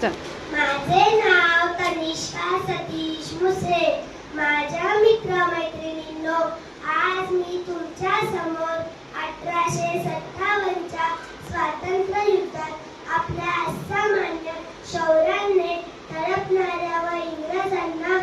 माझे नाव तनिष्का सतीश मुसळे. माझ्या मित्र-मैत्रिणींनो, आज मी तुमच्या समोर 1857च्या स्वातंत्र्य युद्धात आपल्या असामान्य शौर्याने तडपणाऱ्या व इंग्रजांना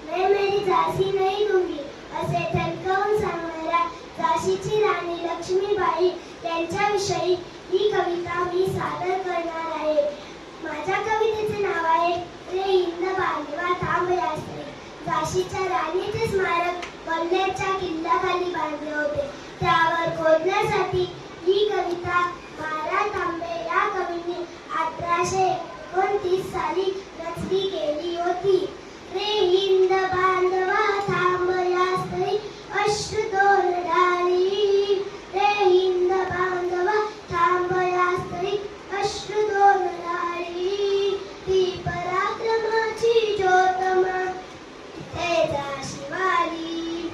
मैं मेरी झाशी नहीं दूंगी असे ठणकावून सांगणाऱ्या झाशीची राणी लक्ष्मीबाई यांच्याविषयी ही कविता मी सादर करणार आहे. माझ्या कवितेचे नाव आहे रे हिंद बांधवा थांब यास्त्री. झाशीच्या राणीचे स्मारक वल्हेरच्या किल्ल्याखाली बांधले होते. त्यावर खोदण्यासाठी ही कविता 12 तांबे या कवींनी 1829 साली रचली गेली होती. रे हिंद बांधवा थांब यास्त्री अश्रू दोन डाळी. रे हिंद बांधवा थांब यास्त्री अश्रू दोन डाळी. ती पराक्रमाची ज्योतमा इथे झाशी वाली.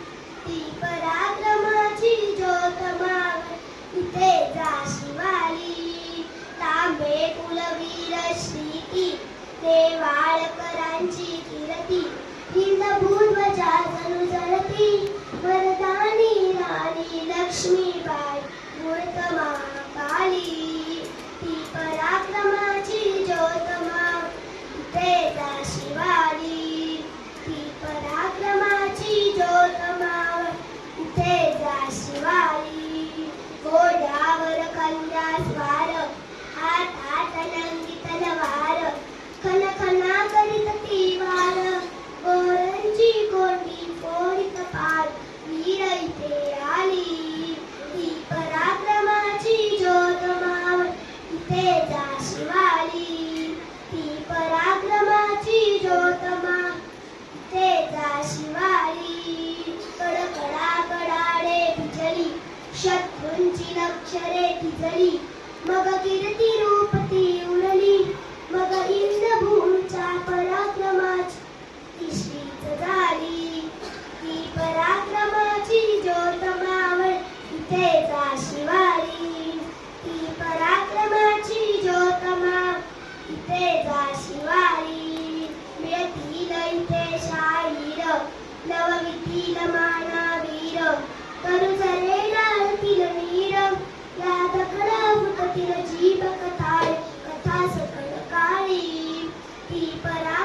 ती पराक्रमाची ज्योतमा इथे झाशी वाली. तांबे कुलवीर श्रीती नेवाळकरांची कीर्ती. हिंद भूध्वजा जणू जळती वरदानी राणी लक्ष्मीबाई मूर्त महाकाली. ती पराक्रमाची ज्योतमा इथे झाशी वाली. ती पराक्रमाची ज्योतमा इथे झाशी वाली. घोड्यावर कन्या स्वार हातात नंगी तलवार. खनखना करीत ती वार गोरांची कोंडी फोडीत पार. वीर इथे आली. ती पराक्रमाची ज्योतमा इथे झाशी वाली. ती पराक्रमाची ज्योतमा इथे झाशी वाली. कडकडा कडाडे भिजली शत्रूंची लक्षरे थिजली. मग कीर्ती रूप ती उरली. मग इंद्रभूमीच्या पराक्रमाची तिसरीच झाली. ती पराक्रमाची ज्योतमावळ इथे झाशी वाली. ती पराक्रमाची ज्योतमा इथे झाशी वाली. मिळतील इथे शाहीर नववितील मानावीर. करू जरे डाळतील नीर या दखडा फुटतील जीभ कथाळ कथा सकळ काळी. ती परा